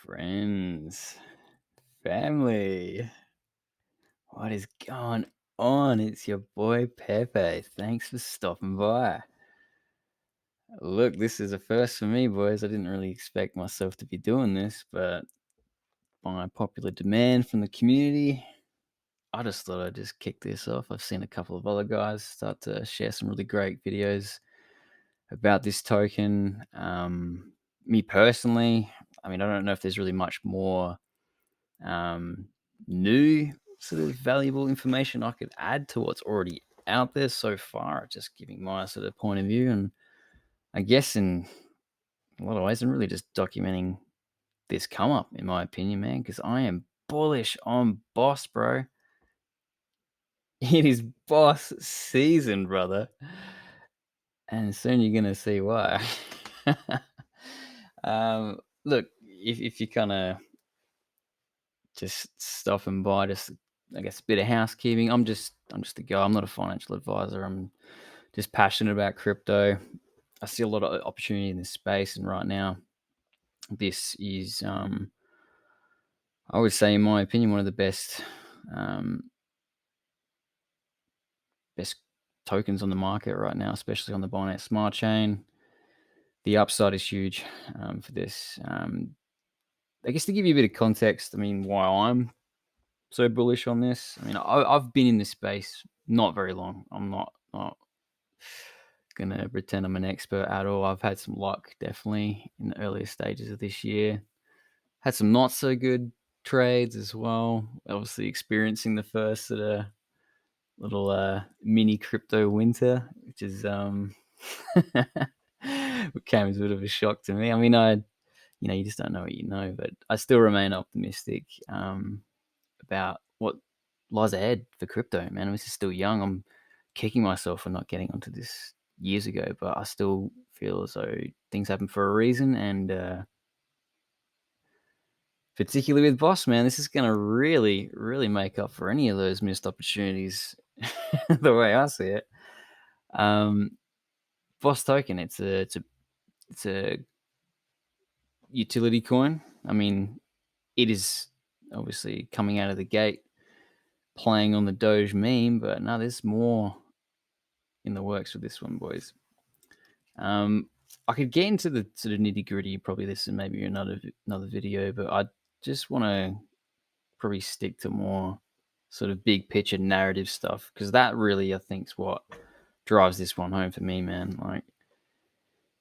Friends, family, what is going on? It's your boy Pepe. Thanks for stopping by. Look, this is a first for me, boys. I didn't really expect myself to be doing this, but by popular demand from the community, I just thought I'd just kick this off. I've seen a couple of other guys start to share some really great videos about this token. Me personally, I mean, I don't know if there's really much more um, new sort of valuable information I could add to what's already out there so far. Just giving my sort of point of view, and I guess in a lot of ways, I'm really just documenting this come up, in my opinion, man, because I am bullish on Boss, bro. It is Boss season, brother, and soon you're gonna see why. Look, if you kind of just stopping by, just I guess a bit of housekeeping. I'm just a guy. I'm not a financial advisor. I'm just passionate about crypto. I see a lot of opportunity in this space, and right now, this is I would say, in my opinion, one of the um, best tokens on the market right now, especially on the Binance Smart Chain. The upside is huge for this. I guess to give you a bit of context, I mean, why I'm so bullish on this. I mean, I've been in this space not very long. I'm not gonna pretend I'm an expert at all. I've had some luck, definitely, in the earlier stages of this year. Had some not so good trades as well. Obviously, experiencing the first sort of little mini crypto winter, which is what came as a bit of a shock to me. I mean, you just don't know what you know, but I still remain optimistic about what lies ahead for crypto. Man, this is still young. I'm kicking myself for not getting onto this years ago, but I still feel as though things happen for a reason. And particularly with Boss, man, this is going to really, really make up for any of those missed opportunities. The way I see it, um, Boss token, it's a utility coin. I mean, it is obviously coming out of the gate playing on the Doge meme, but no, there's more in the works with this one, boys. Um, I could get into the sort of nitty gritty. Probably this is maybe another video, but I just want to probably stick to more sort of big picture narrative stuff because that really I think is what drives this one home for me, man. Like,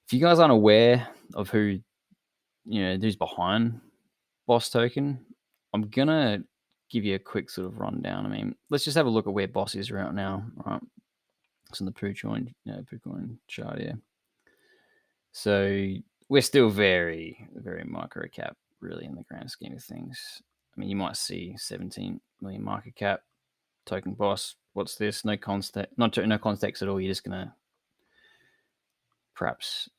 if you guys aren't aware of who's behind Boss Token, I'm gonna give you a quick sort of rundown. I mean, let's just have a look at where Boss is right now. Right, it's on the PooCoin chart here. So we're still very, very micro cap, really, in the grand scheme of things. I mean, you might see 17 million market cap token Boss. What's this? No context, no context at all. You're just gonna perhaps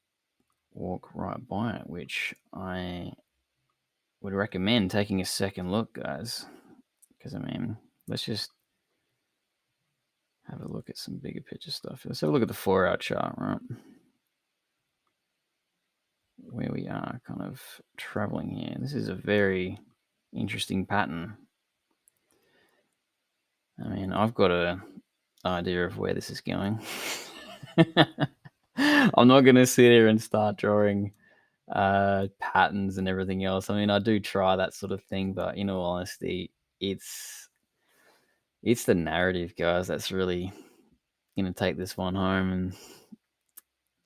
walk right by it, which I would recommend taking a second look, guys. Because I mean, let's just have a look at some bigger picture stuff. Let's have a look at the 4-hour chart, right? Where we are kind of traveling here. This is a very interesting pattern. I mean, I've got a idea of where this is going. I'm not going to sit here and start drawing patterns and everything else. I mean, I do try that sort of thing, but in all honesty, it's the narrative, guys, that's really going to take this one home. And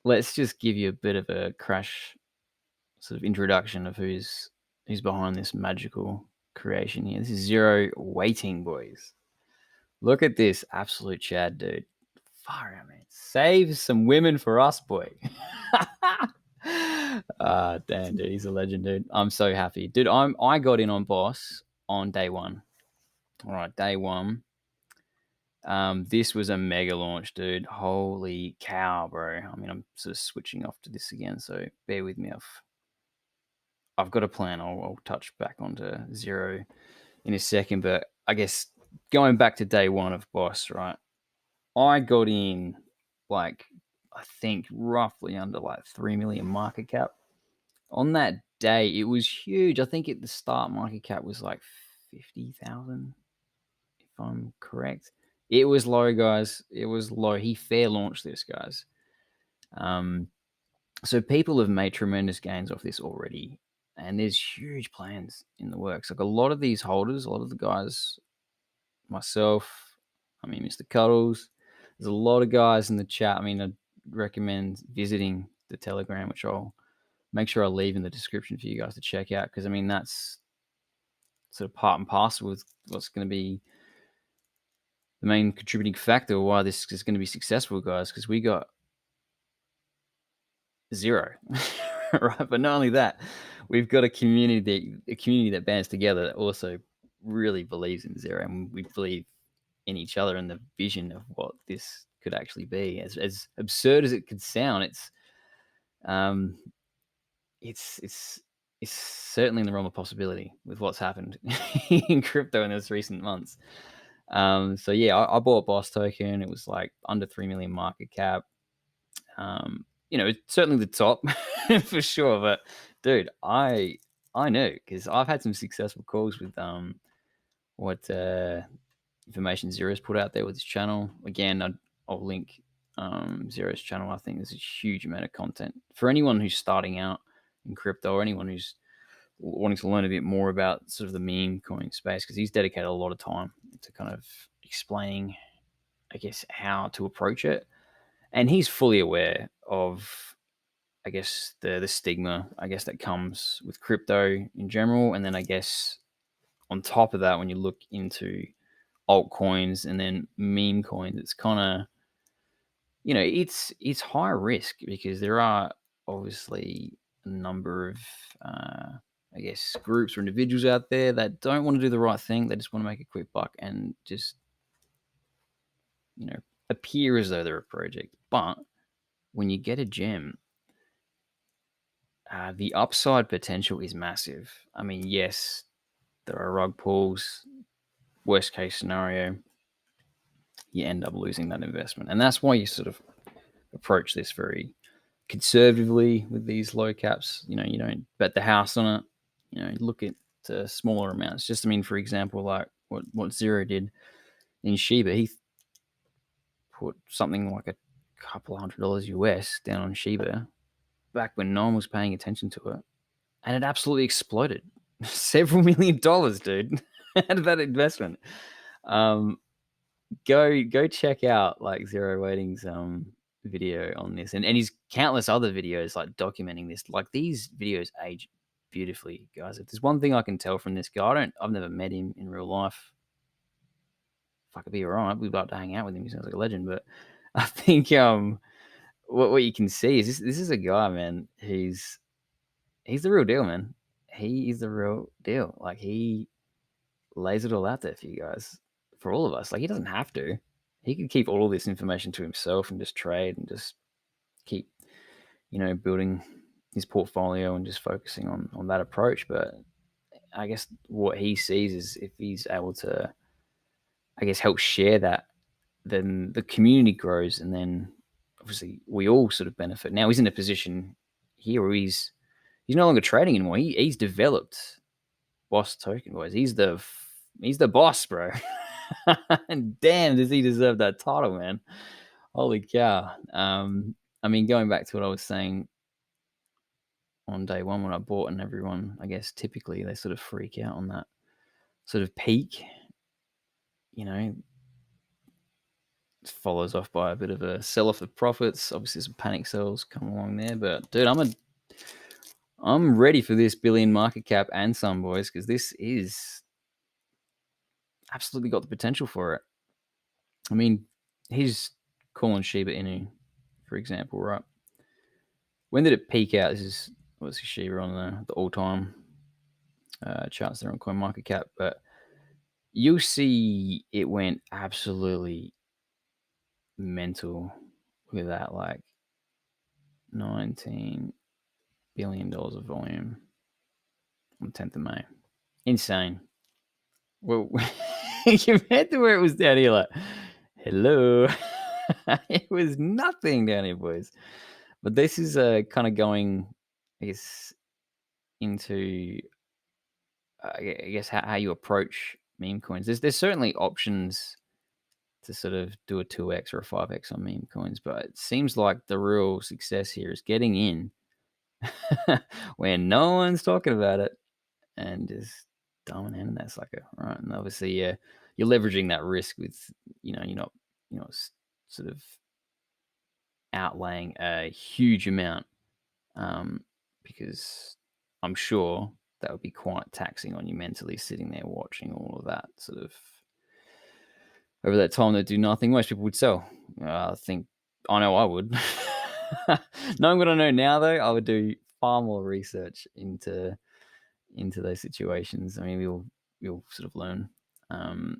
let's just give you a bit of a crash sort of introduction of who's behind this magical creation here. This is Zero Waiting, boys. Look at this absolute Chad, dude. Far out, man. Save some women for us, boy. Damn, dude, he's a legend, dude. I'm so happy, dude. I got in on Boss on day one. All right, day one. This was a mega launch, dude. Holy cow, bro. I mean, I'm sort of switching off to this again, so bear with me. I've got a plan. I'll touch back onto Zero in a second, but I guess going back to day one of Boss, right? I got in like I think roughly under like 3 million market cap on that day, it was huge. I think at the start, market cap was like 50,000, if I'm correct. It was low, guys. It was low. He fair launched this, guys. Um, so people have made tremendous gains off this already, and there's huge plans in the works. Like a lot of these holders, a lot of the guys, myself, I mean, Mr. Cuddles, there's a lot of guys in the chat. I mean, I'd recommend visiting the Telegram, which I'll make sure I leave in the description for you guys to check out, because I mean, that's sort of part and parcel with what's going to be the main contributing factor why this is going to be successful, guys, because we got zero. Right, but not only that, we've got a community that bands together that also really believes in zero, and we believe in each other and the vision of what this could actually be. As absurd as it could sound, um it's it's certainly in the realm of possibility with what's happened in crypto in those recent months. So yeah, I bought Boss token. It was like under 3 million market cap. It's certainly the top for sure. But dude, I know, because I've had some successful calls with what information Zero's put out there with his channel. Again, I'll link Zero's channel. I think there's a huge amount of content for anyone who's starting out in crypto, or anyone who's wanting to learn a bit more about sort of the meme coin space, because he's dedicated a lot of time to kind of explaining, I guess, how to approach it. And he's fully aware of, I guess, the stigma, I guess, that comes with crypto in general. And then I guess on top of that, when you look into altcoins and then meme coins, it's kind of, it's high risk, because there are obviously a number of I guess groups or individuals out there that don't want to do the right thing. They just want to make a quick buck and just, you know, appear as though they're a project. But when you get a gem, the upside potential is massive. I mean, yes, there are rug pulls. Worst case scenario, you end up losing that investment. And that's why you sort of approach this very conservatively with these low caps. You don't bet the house on it. Look at smaller amounts. Just, I mean, for example, like what Zero did in Shiba, he put something like a couple of $100 US down on Shiba back when no one was paying attention to it, and it absolutely exploded. Several $1 million, dude, out of that investment. Go check out like Zero Waiting's video on this, and his countless other videos like documenting this. Like, these videos age beautifully, guys. If there's one thing I can tell from this guy, I've never met him in real life. If I could be alright, we'd love to hang out with him. He sounds like a legend. But I think what you can see is this is a guy, man. He's the real deal, man. He is the real deal. Like, he lays it all out there for you guys, for all of us. Like, he doesn't have to. He could keep all of this information to himself and just trade and just keep, building his portfolio and just focusing on that approach. But I guess what he sees is, if he's able to, I guess, help share that, then the community grows, and then obviously we all sort of benefit. Now he's in a position here where he's no longer trading anymore. He's developed Boss token, boys. He's the boss, bro. And damn, does he deserve that title, man? Holy cow. I mean, going back to what I was saying on day one when I bought, and everyone, I guess, typically they sort of freak out on that sort of peak, follows off by a bit of a sell off of profits. Obviously, some panic sells come along there, but dude, I'm ready for this billion market cap and some, boys, because this is absolutely got the potential for it. I mean, he's calling Shiba Inu, for example, right? When did it peak out? This is obviously Shiba on the all-time charts there on CoinMarketCap, but you'll see it went absolutely mental with that, like $19 billion of volume on the 10th of May. Insane. Well, compared to where it was down here, like, hello. It was nothing down here, boys. But this is kind of going, I guess, into, I guess, how you approach meme coins. There's certainly options to sort of do a 2x or a 5x on meme coins, but it seems like the real success here is getting in when no one's talking about it and just dominating that sucker, right? And obviously, yeah, you're leveraging that risk with, you're not, sort of outlaying a huge amount, um, because I'm sure that would be quite taxing on you mentally, sitting there watching all of that sort of over that time that do nothing. Most people would sell. I think I know I would. Knowing what I know now, though, I would do far more research into those situations. I mean, we'll sort of learn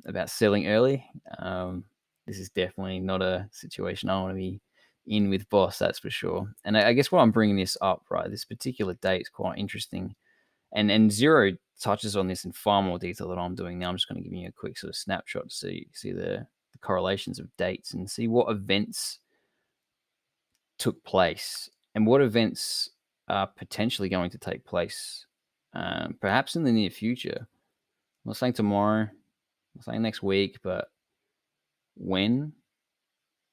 about selling early. This is definitely not a situation I want to be in with Boss, that's for sure. And I guess why I'm bringing this up, right? This particular date is quite interesting, and Zero touches on this in far more detail than I'm doing now. I'm just going to give you a quick sort of snapshot to see the correlations of dates and see what events took place and what events are potentially going to take place, perhaps in the near future. I'm not saying tomorrow, I'm not saying next week, but when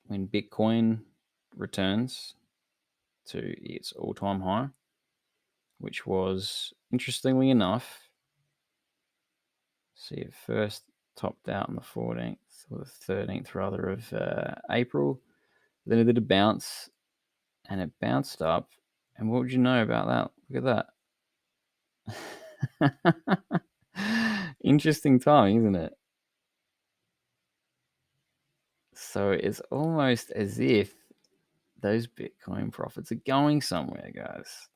Bitcoin returns to its all-time high, which was, interestingly enough, see, it first topped out on the 14th or the 13th rather of April. Then it did a bounce, and it bounced up. And what would you know about that? Look at that. Interesting timing, isn't it? So it's almost as if those Bitcoin profits are going somewhere, guys.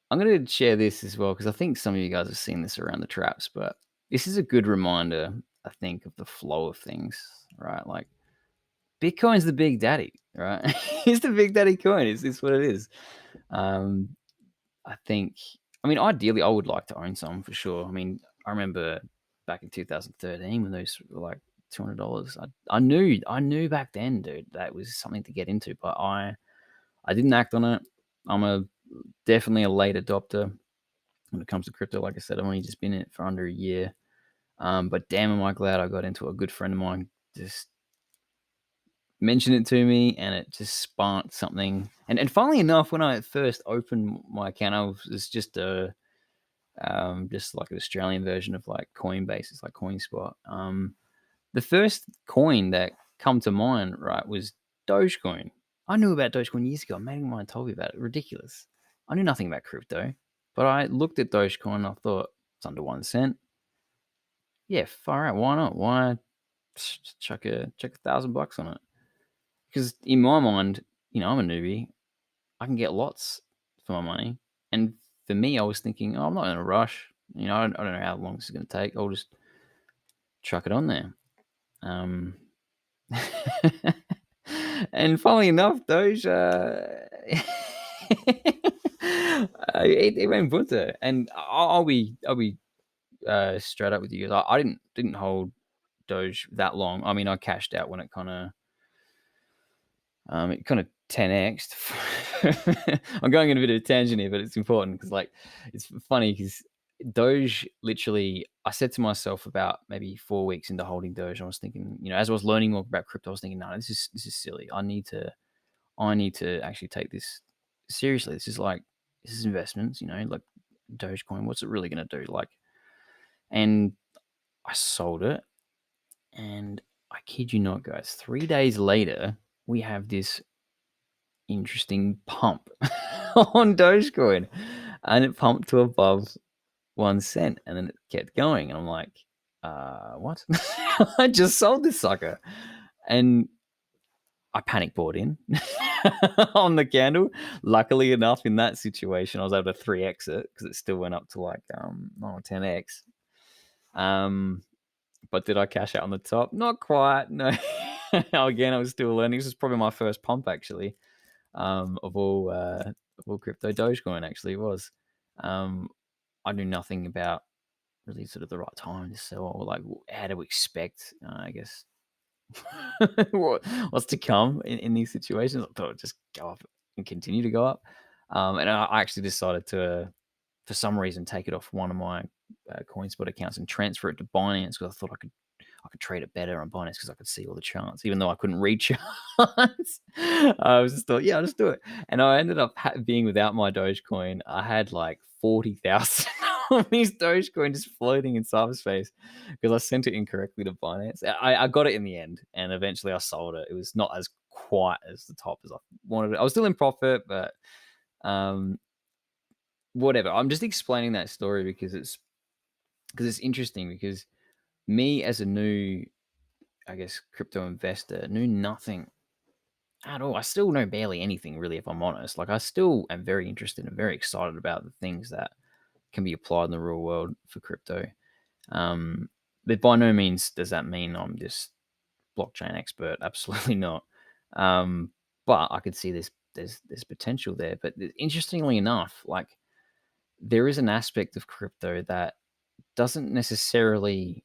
I'm going to share this as well because I think some of you guys have seen this around the traps, but this is a good reminder, I think, of the flow of things, right? Like Bitcoin's the big daddy, right? It's the big daddy coin. It's what it is. Um, I think, I mean, ideally, I would like to own some for sure. I mean, I remember back in 2013 when those were like $200. I knew back then, dude, that was something to get into, but I didn't act on it. I'm definitely a late adopter when it comes to crypto. Like I said, I've only just been in it for under a year. But damn, am I glad I got into it. A good friend of mine just mentioned it to me, and it just sparked something. And funnily enough, when I first opened my account, was just like an Australian version of like Coinbase. It's like CoinSpot. The first coin that come to mind, right, was Dogecoin. I knew about Dogecoin years ago. A mate of mine told me about it. Ridiculous. I knew nothing about crypto, but I looked at Dogecoin and I thought it's under 1 cent. Yeah, far out. Why not? Why chuck $1,000 on it? Because in my mind, I'm a newbie. I can get lots for my money. And for me, I was thinking, oh, I'm not in a rush. I don't know how long this is going to take. I'll just chuck it on there. And funnily enough, Doge, it went bunter. And I'll be straight up with you guys. I didn't hold Doge that long. I mean, I cashed out when it kind of 10x'd. I'm going on a bit of a tangent here, but it's important because, like, it's funny because Doge literally, I said to myself about maybe 4 weeks into holding Doge, I was thinking, as I was learning more about crypto, I was thinking, no, this is silly. I need to actually take this seriously. This is investments, like Dogecoin. What's it really going to do? Like, and I sold it, and I kid you not, guys. 3 days later, we have this interesting pump on Dogecoin, and it pumped to above 1 cent, and then it kept going, and I'm like, what? I just sold this sucker, and I panic bought in on the candle. Luckily enough, in that situation, I was able to 3x it because it still went up to like 10x. But did I cash out on the top? Not quite. No. Again, I was still learning. This is probably my first pump actually, of all crypto. Dogecoin actually was. I knew nothing about really sort of the right time to sell, or like how to expect, I guess, what's to come in these situations. I thought it'd just go up and continue to go up. And I actually decided to for some reason, take it off one of my CoinSpot accounts and transfer it to Binance because I thought I could trade it better on Binance because I could see all the charts, even though I couldn't read charts. I was just thought, yeah, I'll just do it. And I ended up being without my Dogecoin. I had like 40,000 of these Dogecoin just floating in cyberspace because I sent it incorrectly to Binance. I got it in the end, and eventually I sold it. It was not as quite as the top as I wanted it. I was still in profit, but um, whatever. I'm just explaining that story because it's interesting because me as a new, I guess, crypto investor knew nothing at all. I still know barely anything really, if I'm honest. Like I still am very interested and very excited about the things that can be applied in the real world for crypto. Um, but by no means does that mean I'm this blockchain expert. Absolutely not. But I could see there's potential there. But interestingly enough, like there is an aspect of crypto that doesn't necessarily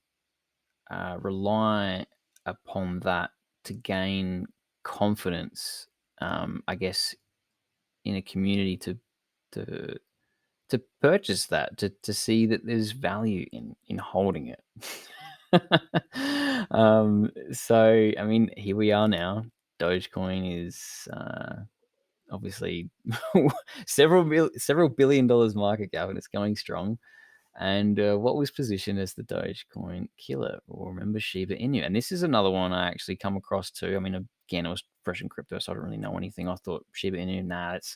rely upon that to gain confidence. I guess in a community to to purchase that to see that there's value in holding it. So I mean, here we are now. Dogecoin is obviously several billion dollars market cap, and it's going strong. And what was positioned as the Dogecoin killer? Well, remember Shiba Inu, and this is another one I actually come across too. I mean, again, it was fresh in crypto, so I don't really know anything. I thought Shiba Inu, nah, it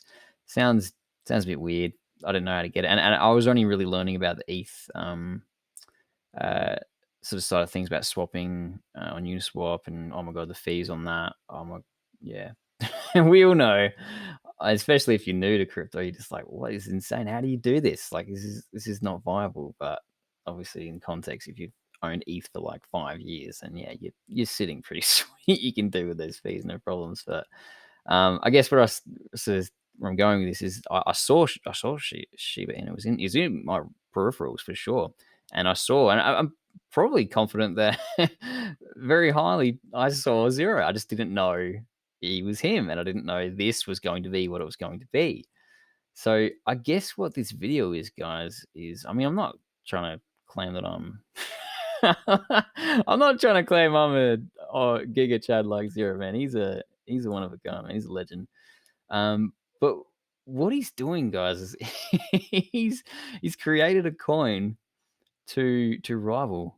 sounds sounds a bit weird. I didn't know how to get it, and I was only really learning about the ETH uh, sort of side of things about swapping on Uniswap, and oh my god, the fees on that. Oh my, yeah, we all know, especially if you're new to crypto, you're just like, what is insane? How do you do this? Like, this is not viable. But obviously, in context, if you've owned ETH for like 5 years, and yeah, you're sitting pretty sweet. You can do with those fees, no problems. But I guess where I'm going with this is I saw Shiba Inu it was in my peripherals for sure, and I'm probably confident that very highly I saw zero. I just didn't know he was him, and I didn't know this was going to be what it was going to be. So I guess what this video is, guys, is I mean I'm not trying to claim that I'm I'm not trying to claim I'm a Giga Chad like Zero, man. He's a one of a kind, man. He's a legend. But what he's doing, guys, is he's created a coin to rival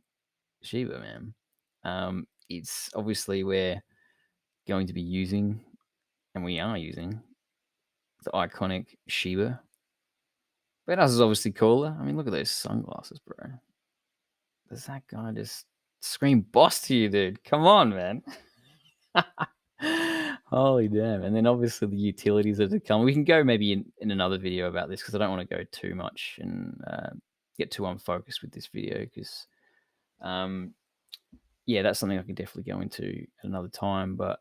Shiba, man. It's obviously we're going to be using, and we are using, the iconic Shiba. But ours is obviously cooler. I mean, look at those sunglasses, bro. Does that guy just scream boss to you, dude? Come on, man. Holy damn. And then obviously the utilities that have come. We can go maybe in another video about this because I don't want to go too much and get too unfocused with this video because, yeah, that's something I can definitely go into at another time. But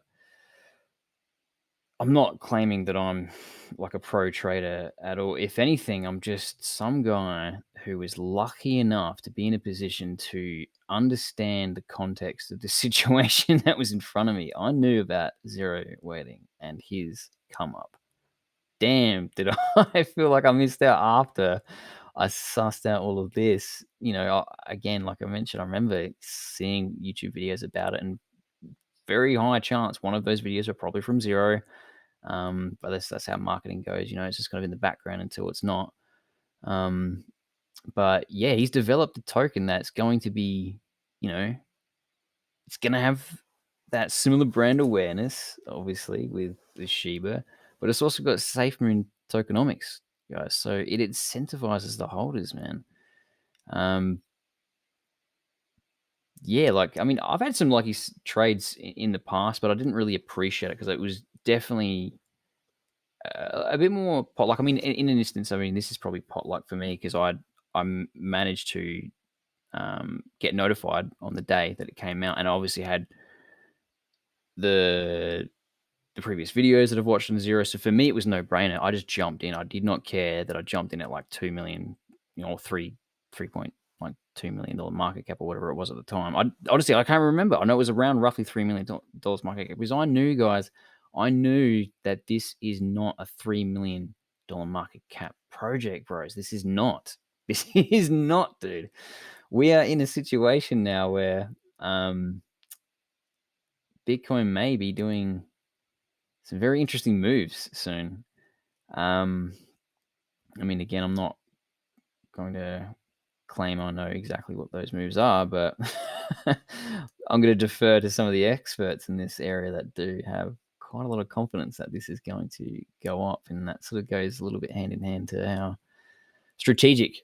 I'm not claiming that I'm like a pro trader at all. If anything, I'm just some guy who is lucky enough to be in a position to understand the context of the situation that was in front of me. I knew about Zero waiting and his come up. Damn, did I feel like I missed out after I sussed out all of this? Again, like I mentioned, I remember seeing YouTube videos about it, and very high chance one of those videos are probably from Zero. But that's how marketing goes. It's just kind of in the background until it's not. But yeah, he's developed a token that's going to be, it's going to have that similar brand awareness, obviously, with Shiba, but it's also got SafeMoon tokenomics, guys. So it incentivizes the holders, man. Yeah, like I mean, I've had some lucky trades in the past, but I didn't really appreciate it because it was definitely a bit more pot luck. I mean, in an instance, I mean, this is probably pot luck for me because I managed to get notified on the day that it came out, and I obviously had the previous videos that I've watched on Zero. So for me, it was no brainer. I just jumped in. I did not care that I jumped in at like 2 million, or 3.2 million dollar market cap or whatever it was at the time. I honestly I can't remember. I know it was around roughly $3 million market cap because I knew, guys, I knew that this is not a $3 million $5 market cap project, bros. This is not. This is not, dude. We are in a situation now where Bitcoin may be doing some very interesting moves soon. I mean, again, I'm not going to claim I know exactly what those moves are, but I'm going to defer to some of the experts in this area that do have quite a lot of confidence that this is going to go up, and that sort of goes a little bit hand in hand to how strategic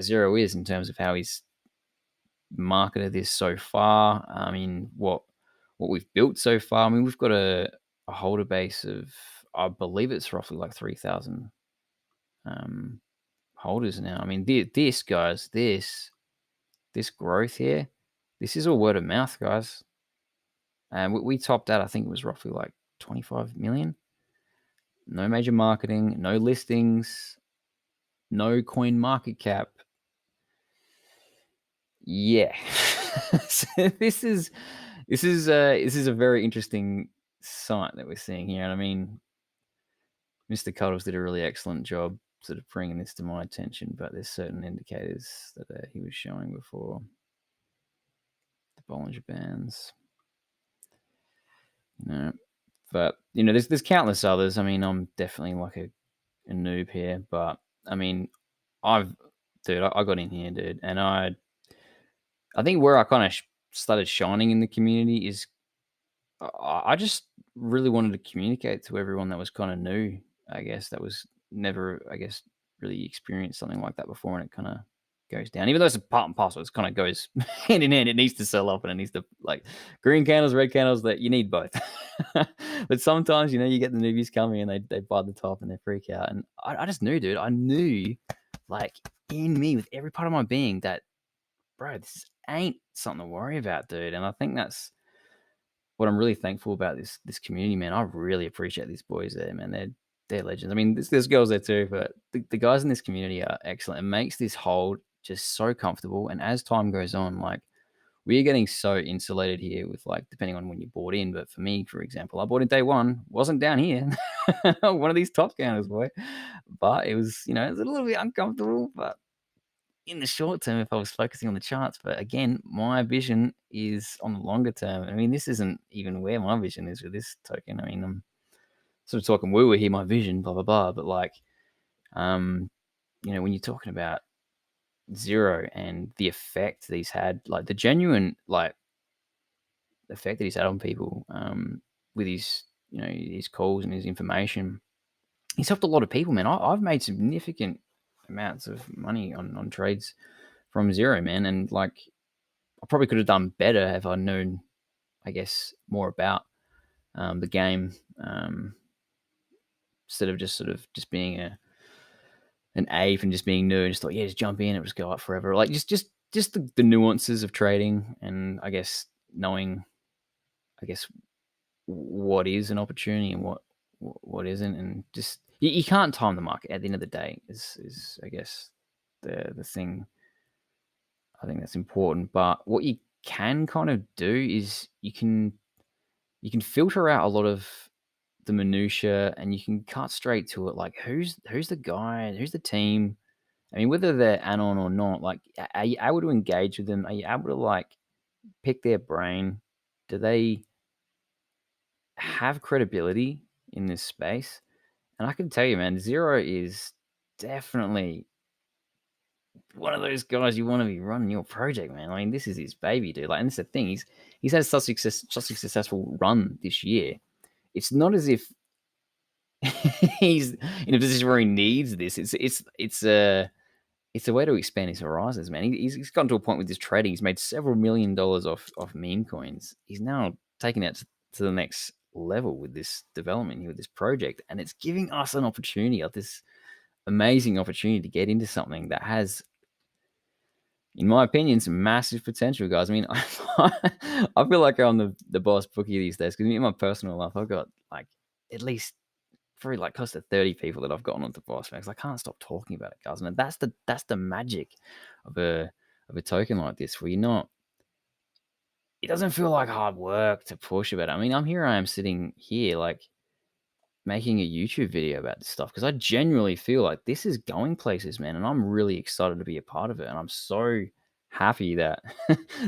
Zero is in terms of how he's marketed this so far. I mean, what we've built so far. I mean, we've got a holder base of, I believe it's roughly like 3,000 holders now. I mean, this guys, this growth here, this is all word of mouth, guys. And we topped out. I think it was roughly like 25 million. No major marketing, no listings, no coin market cap. Yeah. So this is a very interesting sight that we're seeing here. And I mean, Mr. Cuddles did a really excellent job sort of bringing this to my attention, but there's certain indicators that he was showing before. The Bollinger Bands. But there's countless others. I mean, I'm definitely like a noob here, but I mean, I got in here, dude, and I think where I kind of started shining in the community is I just really wanted to communicate to everyone that was kind of new. I guess that was never, I guess, really experienced something like that before, and it kind of goes down. Even though it's a part and parcel, it kind of goes hand in hand. It needs to sell up, and it needs to like green candles, red candles. That you need both. But sometimes you get the newbies coming and they buy the top and they freak out. And I just knew, dude. I knew, like in me, with every part of my being, that bro, this ain't something to worry about, dude. And I think that's what I'm really thankful about this community, man. I really appreciate these boys there, man. They're legends. I mean, there's girls there too, but the guys in this community are excellent. It makes this hold just so comfortable. And as time goes on, like we're getting so insulated here with like depending on when you bought in. But for me, for example, I bought in day one, wasn't down here, one of these top counters, boy. But it was, it was a little bit uncomfortable, but in the short term, if I was focusing on the charts. But again, my vision is on the longer term. I mean, this isn't even where my vision is with this token. I mean, I'm sort of talking woo here, my vision, blah, blah, blah. But like, when you're talking about Zero and the effect that he's had, like the genuine, like, effect that he's had on people with his, his calls and his information, he's helped a lot of people, man. I've made significant amounts of money on trades from Zero, man. And like, I probably could have done better if I'd known, I guess, more about the game instead of just sort of just being an ape and just being new and just thought, yeah, just jump in, it just go up forever. Like just the nuances of trading and I guess knowing, I guess, what is an opportunity and what isn't, and just you can't time the market at the end of the day is I guess the thing I think that's important. But what you can kind of do is you can filter out a lot of the minutia and you can cut straight to it. Like who's the guy, who's the team? I mean, whether they're anon or not, like are you able to engage with them? Are you able to like pick their brain? Do they have credibility in this space? And I can tell you, man, Zero is definitely one of those guys you want to be running your project, man. I mean, this is his baby, dude. Like, and this is the thing. He's had such a successful run this year. It's not as if he's in a position where he needs this. It's a way to expand his horizons, man. He's gotten to a point with his trading. He's made several $1 million off meme coins. He's now taking it to the next level with this development here, with this project, and it's giving us an opportunity, this amazing opportunity to get into something that has, in my opinion, some massive potential, guys. I mean, I feel like I'm the boss bookie these days because in my personal life, I've got like at least probably like close to 30 people that I've gotten onto Boss Max. I can't stop talking about it, guys. And that's the magic of a token like this, where it doesn't feel like hard work to push about it. I mean, I am sitting here like making a YouTube video about this stuff because I genuinely feel like this is going places, man, and I'm really excited to be a part of it. And I'm so happy that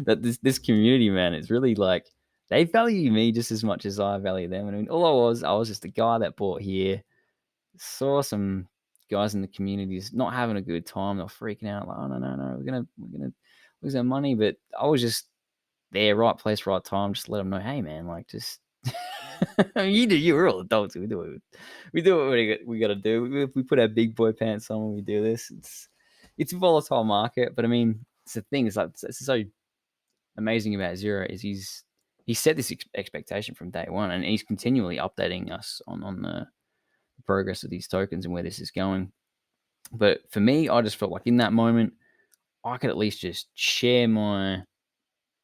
that this community, man, is really like they value me just as much as I value them. And I mean, all I was just a guy that bought here, saw some guys in the communities not having a good time. They're freaking out, like, oh no, we're gonna lose our money. But I was just there, right place, right time. Just let them know, hey man, like just you do. We're all adults. We do what we got to do. We put our big boy pants on when we do this. It's a volatile market, but I mean, it's the thing. It's like it's so amazing about Zero is he set this expectation from day one, and he's continually updating us on the progress of these tokens and where this is going. But for me, I just felt like in that moment, I could at least just share my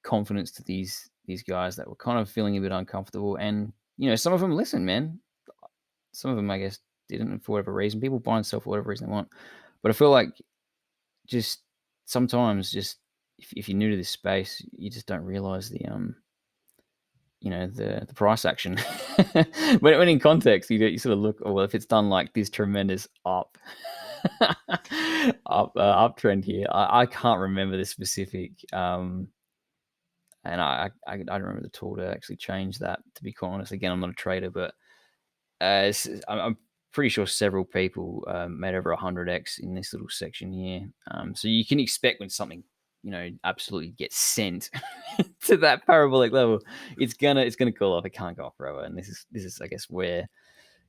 confidence to these guys that were kind of feeling a bit uncomfortable. And some of them listen, man. Some of them, I guess, didn't for whatever reason. People buy and sell for whatever reason they want. But I feel like just sometimes, just if you're new to this space, you just don't realize the price action. when in context, you sort of look, oh well, if it's done like this tremendous uptrend here, I can't remember the specific. And I don't remember the tool to actually change that. To be quite honest, again, I'm not a trader, but I'm pretty sure several people made over 100x in this little section here. So you can expect when something absolutely gets sent to that parabolic level, it's gonna cool off. It can't go off forever. And this is I guess where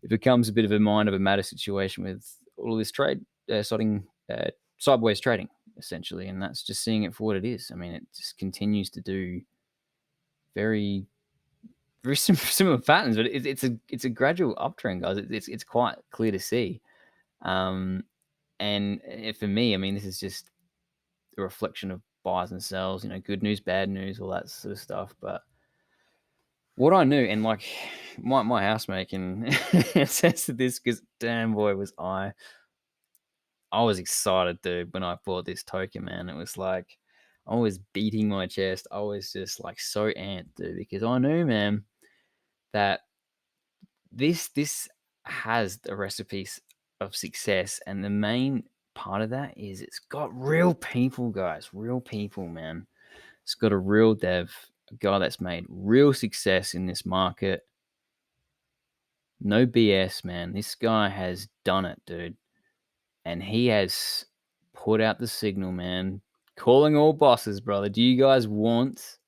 it becomes a bit of a mind of a matter situation with all of this trade sideways trading essentially, and that's just seeing it for what it is. I mean, it just continues to do very very similar patterns, but it's a gradual uptrend, guys. It's quite clear to see. And for me, I mean, this is just a reflection of buys and sells. Good news, bad news, all that sort of stuff. But what I knew, and like my housemate can attest to this, because damn boy was I was excited, dude, when I bought this token, man. It was like I was beating my chest. I was just like so amped, dude, because I knew, man, that this has the recipes of success, and the main part of that is it's got real people, guys. Real people, man. It's got a real dev, a guy that's made real success in this market. No BS, man. This guy has done it, dude. And he has put out the signal, man. Calling all bosses, brother. Do you guys want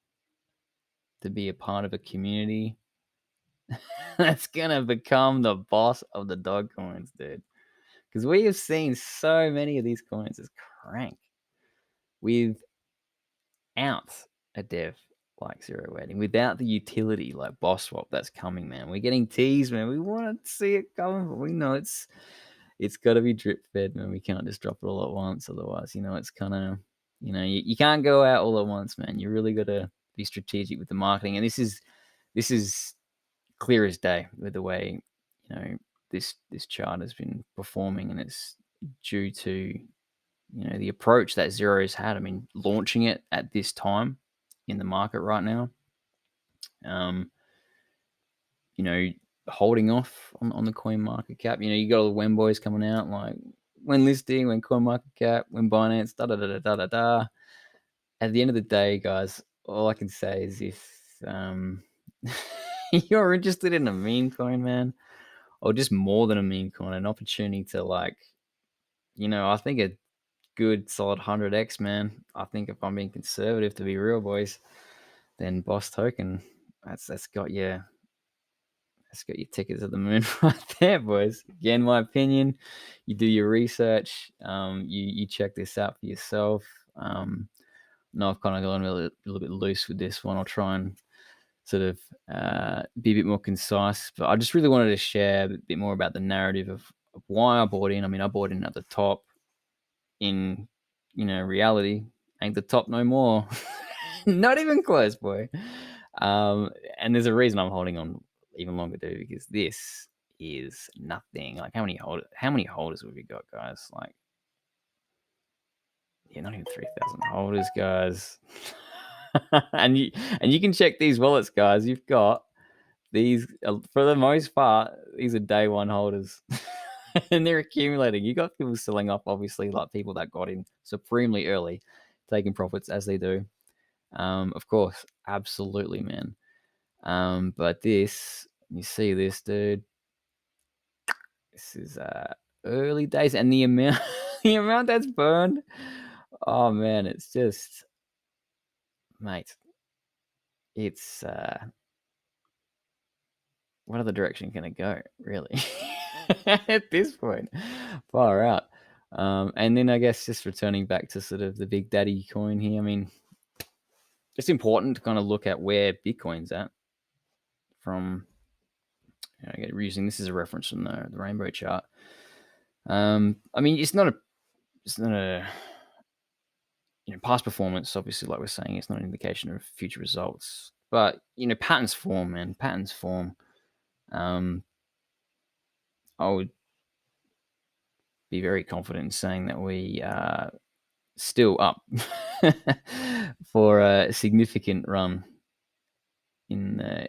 to be a part of a community that's gonna become the boss of the dog coins, dude? Because we have seen so many of these coins as crank without a dev like Zero Wedding, without the utility like Boss Swap that's coming, man. We're getting teased, man. We want to see it coming, but we know it's got to be drip fed, man. We can't just drop it all at once, otherwise, it's kind of, you can't go out all at once, man. You really got to be strategic with the marketing, and this is clear as day with the way this chart has been performing, and it's due to the approach that Zero's had. I mean, launching it at this time in the market right now, um, holding off on the coin market cap. You got all the when boys coming out, like when listing, when coin market cap, when Binance, da da da da da da. At the end of the day, guys, all I can say is if you're interested in a meme coin, man, or just more than a meme coin, an opportunity to I think a good solid 100x, man. I think if I'm being conservative, to be real, boys, then Boss Token, that's got your ticket to the moon right there, boys. Again, my opinion. You do your research. You check this out for yourself. No, I've kind of gone a little bit loose with this one. I'll try and sort of be a bit more concise. But I just really wanted to share a bit more about the narrative of why I bought in. I mean, I bought in at the top. In reality, ain't the top no more. Not even close, boy. And there's a reason I'm holding on even longer, dude, because this is nothing. Like how many holders have we got, guys? Like, yeah, not even 3,000 holders, guys. and you can check these wallets, guys. You've got these, for the most part, these are day one holders. And they're accumulating. You got people selling off, obviously, like people that got in supremely early, taking profits as they do. Of course, absolutely, man. But this, you see this, dude. This is early days, and the amount, the amount that's burned. Oh man, it's just, mate. It's what other direction can it go, really? At this point, far out. And then I guess just returning back to sort of the big daddy coin here. I mean, it's important to kind of look at where Bitcoin's at from. Using this as a reference from the rainbow chart. I mean, it's not a past performance. Obviously, like we're saying, it's not an indication of future results. But patterns form, man. Patterns form. I would be very confident in saying that we are still up for a significant run in the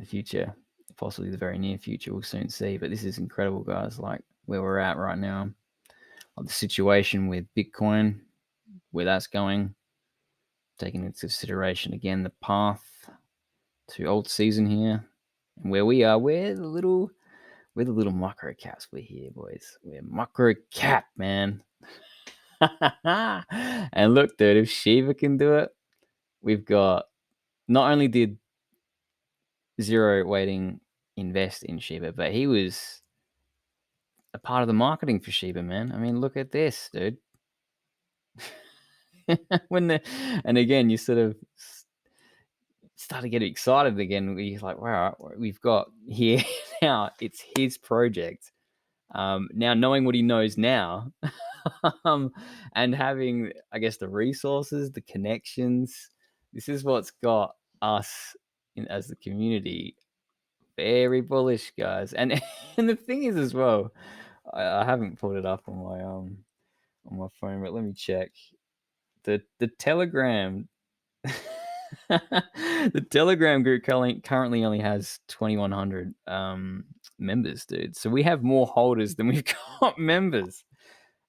future, possibly the very near future. We'll soon see. But this is incredible, guys. Like where we're at right now, the situation with Bitcoin, where that's going, taking into consideration again the path to alt season here, and where we are. We're the little micro caps. We're here, boys. We're micro cap, man. And look, dude, if Shiva can do it, we've got. Not only did Zero Waiting invest in Shiba, but he was a part of the marketing for Shiba, man. I mean, look at this, dude. And again, you sort of start to get excited again. You're like, wow, we've got here now. It's his project. Now knowing what he knows now, and having, I guess, the resources, the connections, this is what's got us as the community very bullish, guys. And and the thing is as well, I haven't pulled it up on my phone, but let me check the Telegram. The Telegram group currently only has 2,100 members, dude. So we have more holders than we've got members.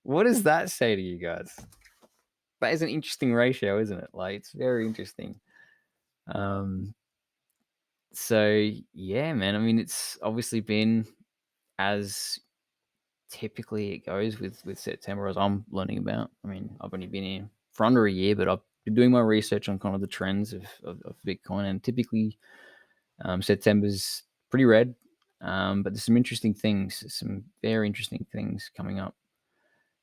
What does that say to you guys? That is an interesting ratio, isn't it? Like, it's very interesting. So yeah, man. I mean, it's obviously been as typically it goes with September, as I'm learning about. I mean, I've only been here for under a year, but I've been doing my research on kind of the trends of Bitcoin, and typically September's pretty red. But there's some interesting things, some very interesting things coming up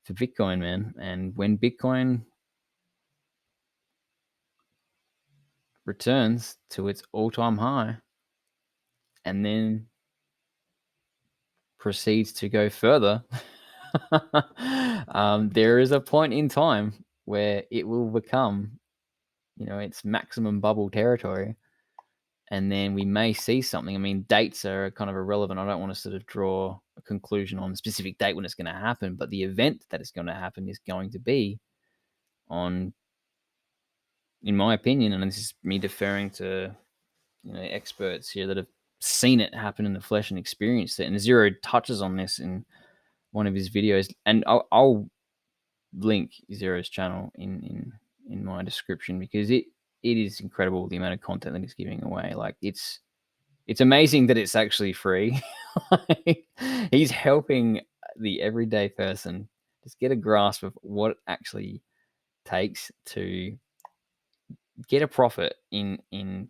for Bitcoin, man. And when Bitcoin returns to its all-time high and then proceeds to go further, there is a point in time where it will become, its maximum bubble territory, and then we may see something. I mean, dates are kind of irrelevant. I don't want to sort of draw a conclusion on a specific date when it's going to happen, but the event that is going to happen is going to be on, in my opinion, and this is me deferring to experts here that have seen it happen in the flesh and experienced it. And Zero touches on this in one of his videos, and I'll link Zero's channel in my description, because it is incredible the amount of content that he's giving away. Like it's amazing that it's actually free. He's helping the everyday person just get a grasp of what it actually takes to get a profit in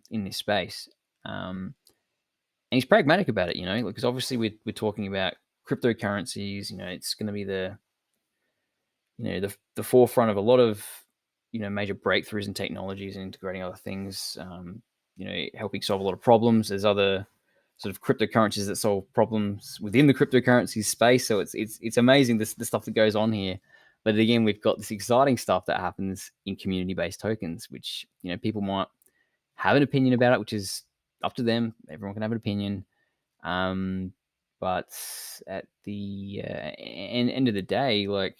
this space. And he's pragmatic about it, because obviously we're talking about cryptocurrencies. It's going to be the forefront of a lot of major breakthroughs in technologies and integrating other things. Helping solve a lot of problems. There's other sort of cryptocurrencies that solve problems within the cryptocurrency space. So it's amazing the stuff that goes on here. But again, we've got this exciting stuff that happens in community-based tokens, which people might have an opinion about it, which is up to them. Everyone can have an opinion. But at the end of the day, like,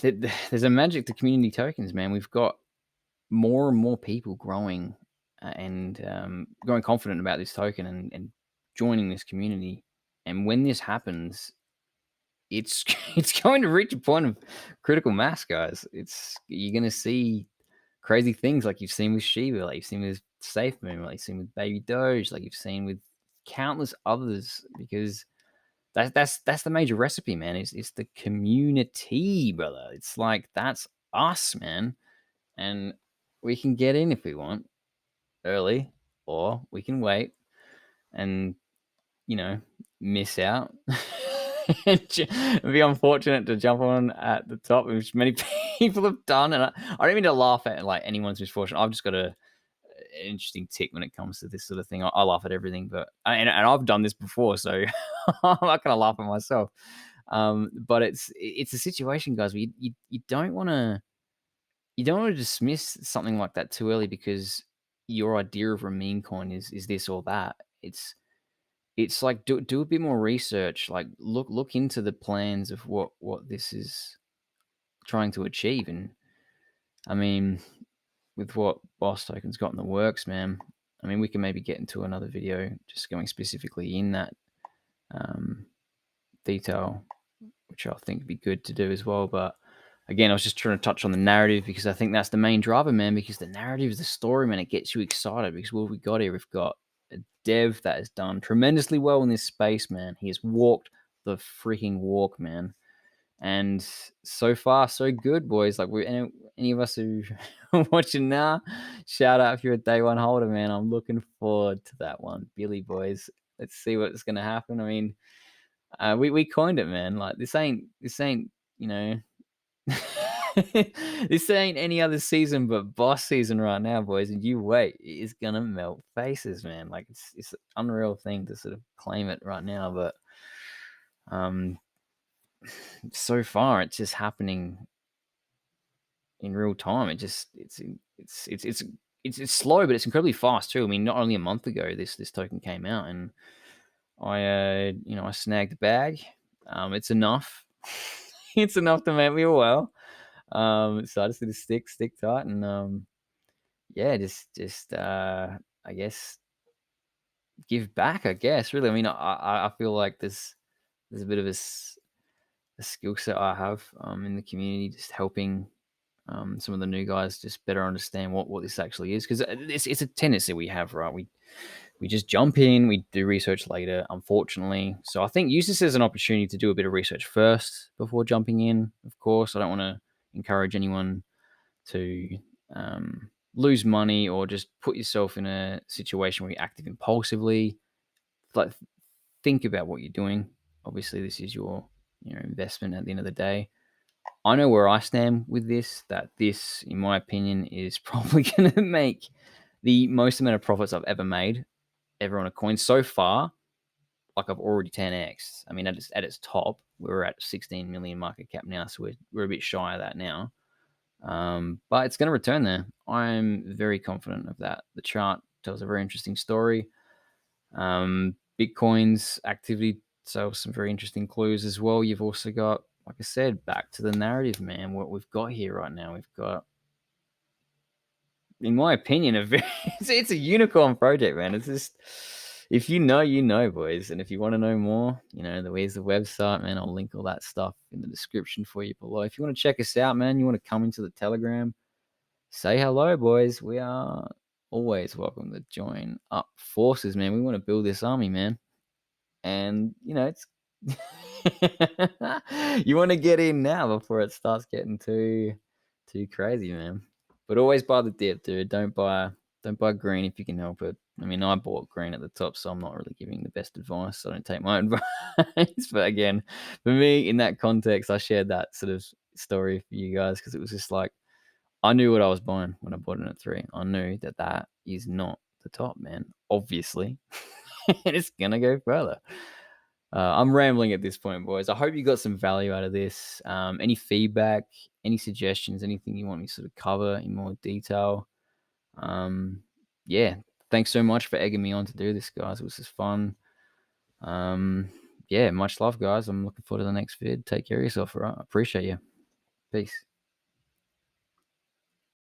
there's a magic to community tokens, man. We've got more and more people growing and growing confident about this token and joining this community. And when this happens, it's it's going to reach a point of critical mass, guys. It's You're going to see crazy things like you've seen with Shiba, like you've seen with SafeMoon, like you've seen with Baby Doge, like you've seen with countless others. Because that's the major recipe, man. It's the community, brother. It's like that's us, man, and we can get in if we want early, or we can wait and miss out. And be unfortunate to jump on at the top, which many people have done. And I don't mean to laugh at like anyone's misfortune. I've just got an interesting tick when it comes to this sort of thing. I laugh at everything, but and I've done this before, so I'm not gonna laugh at myself. But it's a situation, guys, where you don't want to dismiss something like that too early, because your idea of a meme coin is this or that. It's like do a bit more research. Like look into the plans of what this is trying to achieve. And I mean, with what Boss Token's got in the works, man. I mean, we can maybe get into another video just going specifically in that um, detail, which I think would be good to do as well. But again, I was just trying to touch on the narrative, because I think that's the main driver, man. Because the narrative is the story, man. It gets you excited, because what we got here, we've got a dev that has done tremendously well in this space, man. He has walked the freaking walk, man. And so far, so good, boys. Like any of us who are watching now, shout out if you're a day one holder, man. I'm looking forward to that one, Billy boys. Let's see what's gonna happen. I mean, we coined it, man. Like this ain't you know this ain't any other season but boss season right now, boys. And you wait, it is gonna melt faces, man. Like it's an unreal thing to sort of claim it right now, but um, so far it's just happening in real time. It's slow, but it's incredibly fast too. I mean, not only a month ago this token came out, and I snagged the bag. It's enough. It's enough to make me well. So I just need to stick tight, and yeah, just I guess give back. I guess really. I mean, I feel like there's a bit of a skill set I have in the community, just helping some of the new guys just better understand what this actually is, because it's a tendency we have, right? We just jump in, we do research later, unfortunately. So I think use this as an opportunity to do a bit of research first before jumping in. Of course, I don't want to encourage anyone to lose money or just put yourself in a situation where you're active impulsively. Like, think about what you're doing. Obviously, this is your investment at the end of the day. I know where I stand with this, that this, in my opinion, is probably going to make the most amount of profits I've ever made, ever on a coin so far. Like, I've already 10x. I mean, at its top, we're at 16 million market cap now, so we're a bit shy of that now. But it's going to return there. I'm very confident of that. The chart tells a very interesting story. Bitcoin's activity tells some very interesting clues as well. You've also got, like I said, back to the narrative, man. What we've got here right now, we've got, in my opinion, it's a unicorn project, man. It's just, if you know, boys. And if you want to know more, where's the website, man. I'll link all that stuff in the description for you below. If you want to check us out, man, you want to come into the Telegram, say hello, boys. We are always welcome to join up forces, man. We want to build this army, man. And it's you want to get in now before it starts getting too crazy, man. But always buy the dip, dude. Don't buy green if you can help it. I mean, I bought green at the top, so I'm not really giving the best advice. So don't take my advice. But again, for me, in that context, I shared that sort of story for you guys, because it was just like, I knew what I was buying when I bought it at 3. I knew that is not the top, man. Obviously. And it's gonna go further. I'm rambling at this point, boys. I hope you got some value out of this. Any feedback, any suggestions, anything you want me to sort of cover in more detail? Yeah, thanks so much for egging me on to do this, guys. It was just fun. Yeah, much love, guys. I'm looking forward to the next vid. Take care of yourself, all right? I appreciate you. Peace.